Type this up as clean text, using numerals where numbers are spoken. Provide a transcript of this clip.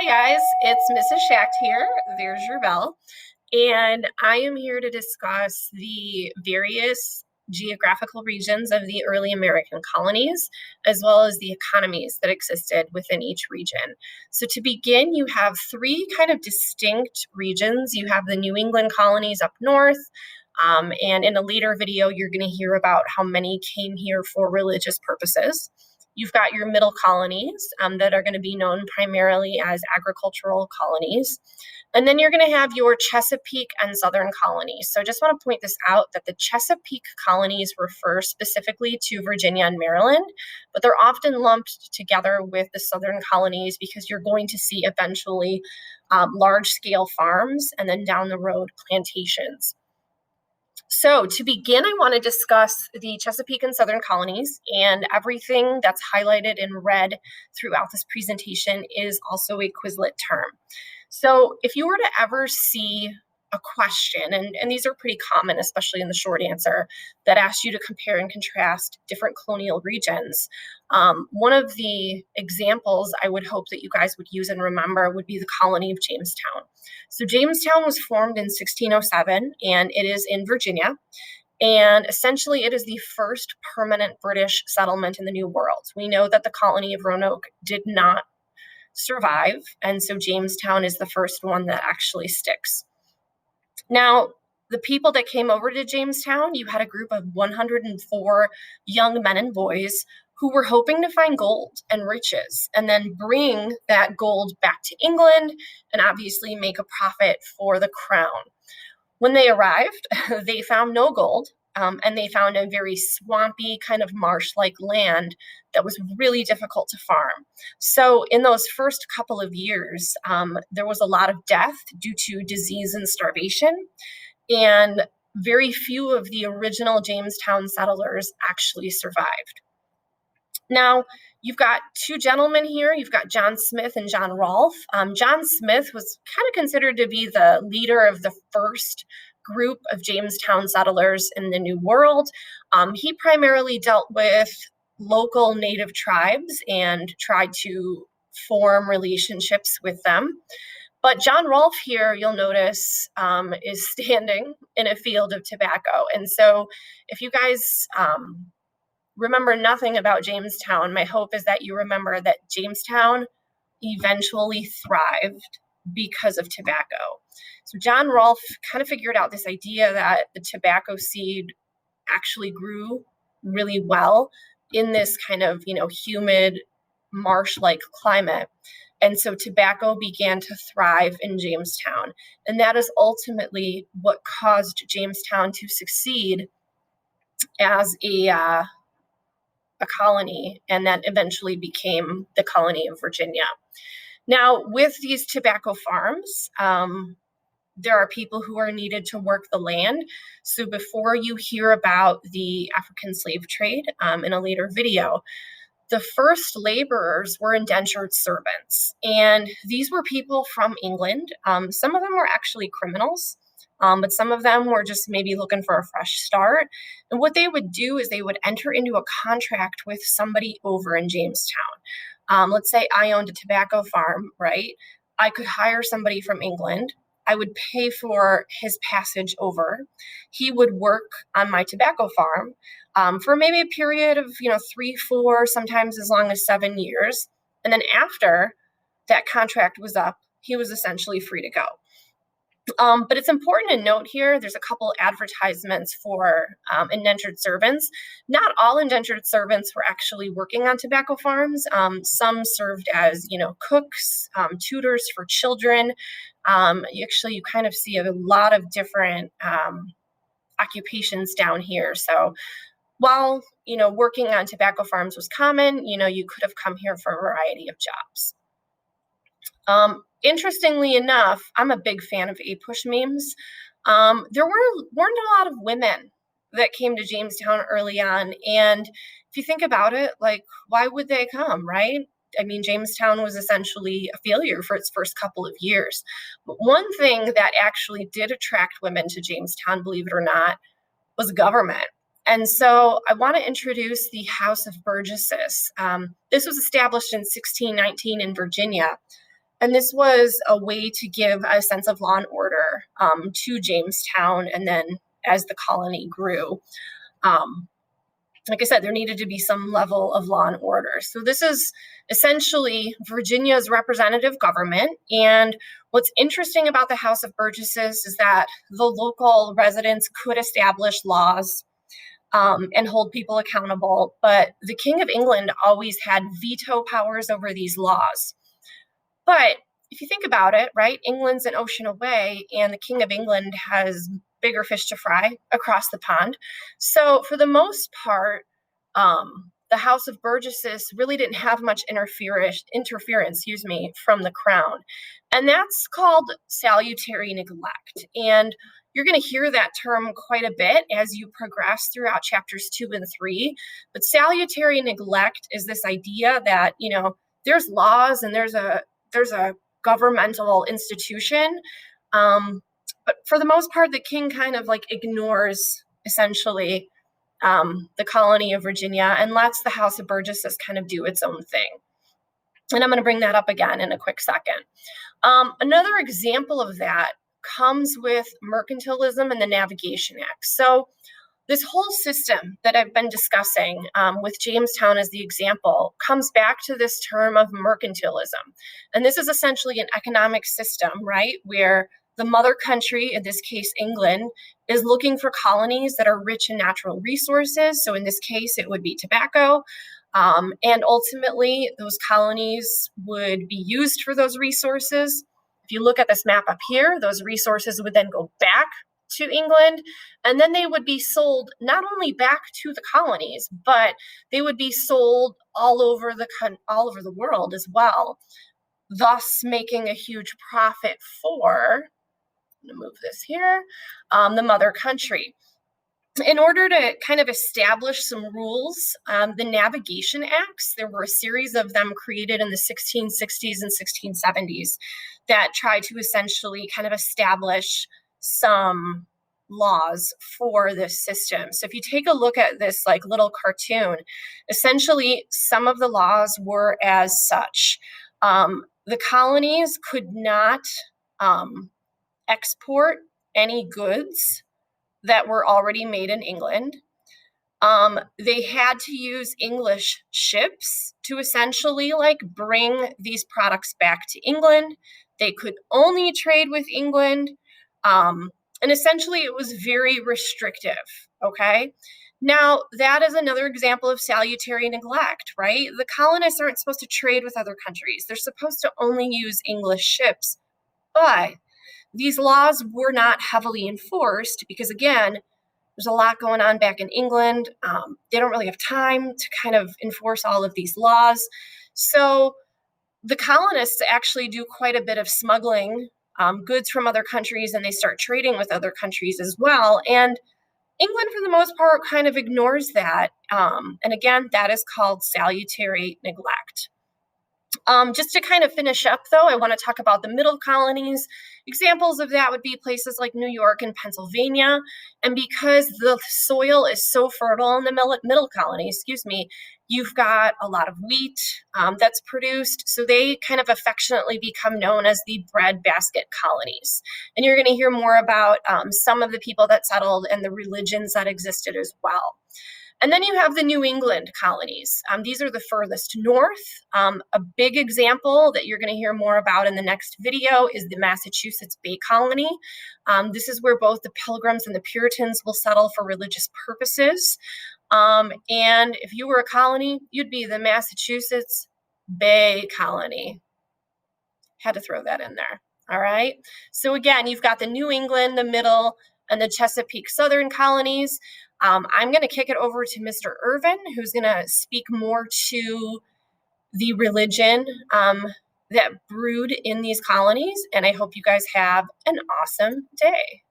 Hi guys, it's Mrs. Schacht here. There's your bell. And I am here to discuss the various geographical regions of the early American colonies, as well as the economies that existed within each region. So to begin, you have three kind of distinct regions. You have the New England colonies up north, and in a later video, you're going to hear about how many came here for religious purposes. You've got your middle colonies that are going to be known primarily as agricultural colonies. And then you're going to have your Chesapeake and Southern colonies. So I just want to point this out that the Chesapeake colonies refer specifically to Virginia and Maryland, but they're often lumped together with the Southern colonies because you're going to see eventually large-scale farms and then down the road plantations. So to begin, I want to discuss the Chesapeake and Southern colonies, and everything that's highlighted in red throughout this presentation is also a Quizlet term. So if you were to ever see a question, and these are pretty common, especially in the short answer, that asks you to compare and contrast different colonial regions, one of the examples I would hope that you guys would use and remember would be the colony of Jamestown. So Jamestown was formed in 1607, and it is in Virginia. And essentially, it is the first permanent British settlement in the New World. We know that the colony of Roanoke did not survive, and so Jamestown is the first one that actually sticks. Now, the people that came over to Jamestown, you had a group of 104 young men and boys who were hoping to find gold and riches and then bring that gold back to England and obviously make a profit for the crown. When they arrived, they found no gold, and they found a very swampy kind of marsh-like land that was really difficult to farm. So in those first couple of years, there was a lot of death due to disease and starvation, and very few of the original Jamestown settlers actually survived. Now, you've got two gentlemen here. You've got John Smith and John Rolfe. John Smith was kind of considered to be the leader of the first group of Jamestown settlers in the New World. He primarily dealt with local native tribes and tried to form relationships with them. But John Rolfe here, you'll notice, is standing in a field of tobacco. And so if you guys remember nothing about Jamestown, my hope is that you remember that Jamestown eventually thrived because of tobacco. So John Rolfe kind of figured out this idea that the tobacco seed actually grew really well in this kind of, humid marsh-like climate. And so tobacco began to thrive in Jamestown. And that is ultimately what caused Jamestown to succeed as a colony, and that eventually became the colony of Virginia. Now, with these tobacco farms, there are people who are needed to work the land. So before you hear about the African slave trade in a later video, the first laborers were indentured servants. And these were people from England. Some of them were actually criminals. But some of them were just maybe looking for a fresh start. And what they would do is they would enter into a contract with somebody over in Jamestown. Let's say I owned a tobacco farm, right? I could hire somebody from England. I would pay for his passage over. He would work on my tobacco farm for maybe a period of 3, 4, sometimes as long as 7 years. And then after that contract was up, he was essentially free to go. But it's important to note here, there's a couple advertisements for indentured servants. Not all indentured servants were actually working on tobacco farms. Some served as, cooks, tutors for children. You kind of see a lot of different occupations down here. So while, working on tobacco farms was common, you could have come here for a variety of jobs. Interestingly enough, I'm a big fan of A-Push memes. There weren't a lot of women that came to Jamestown early on. And if you think about it, why would they come, right? I mean, Jamestown was essentially a failure for its first couple of years. But one thing that actually did attract women to Jamestown, believe it or not, was government. And so I want to introduce the House of Burgesses. This was established in 1619 in Virginia. And this was a way to give a sense of law and order to Jamestown. And then as the colony grew, like I said, there needed to be some level of law and order. So this is essentially Virginia's representative government. And what's interesting about the House of Burgesses is that the local residents could establish laws and hold people accountable. But the King of England always had veto powers over these laws. But if you think about it, right, England's an ocean away, and the King of England has bigger fish to fry across the pond. So for the most part, the House of Burgesses really didn't have much interference, from the crown. And that's called salutary neglect. And you're going to hear that term quite a bit as you progress throughout chapters 2 and 3. But salutary neglect is this idea that, there's laws and there's a governmental institution. But for the most part, the king kind of ignores essentially the colony of Virginia and lets the House of Burgesses kind of do its own thing. And I'm going to bring that up again in a quick second. Another example of that comes with mercantilism and the Navigation Act. So this whole system that I've been discussing with Jamestown as the example comes back to this term of mercantilism. And this is essentially an economic system, right, where the mother country, in this case, England, is looking for colonies that are rich in natural resources. So in this case, it would be tobacco. And ultimately, those colonies would be used for those resources. If you look at this map up here, those resources would then go back to England, and then they would be sold not only back to the colonies, but they would be sold all over the world as well, thus making a huge profit for, I'm going to move this here, the mother country. In order to kind of establish some rules, the Navigation Acts, there were a series of them created in the 1660s and 1670s that tried to essentially kind of establish some laws for this system. So if you take a look at this little cartoon, essentially some of the laws were as such. The colonies could not export any goods that were already made in England. They had to use English ships to essentially bring these products back to England. They could only trade with England. And essentially it was very restrictive, okay? Now, that is another example of salutary neglect, right? The colonists aren't supposed to trade with other countries. They're supposed to only use English ships. But these laws were not heavily enforced because, again, there's a lot going on back in England. They don't really have time to kind of enforce all of these laws. So the colonists actually do quite a bit of smuggling goods from other countries, and they start trading with other countries as well. And England, for the most part, kind of ignores that. And again, that is called salutary neglect. Just to kind of finish up, though, I want to talk about the middle colonies. Examples of that would be places like New York and Pennsylvania. And because the soil is so fertile in the middle colony, you've got a lot of wheat that's produced. So they kind of affectionately become known as the breadbasket colonies. And you're going to hear more about some of the people that settled and the religions that existed as well. And then you have the New England colonies. These are the furthest north. A big example that you're going to hear more about in the next video is the Massachusetts Bay Colony. This is where both the Pilgrims and the Puritans will settle for religious purposes. And if you were a colony, you'd be the Massachusetts Bay Colony. Had to throw that in there. All right. So again, you've got the New England, the middle, and the Chesapeake Southern colonies. I'm going to kick it over to Mr. Irvin, who's going to speak more to the religion that brewed in these colonies. And I hope you guys have an awesome day.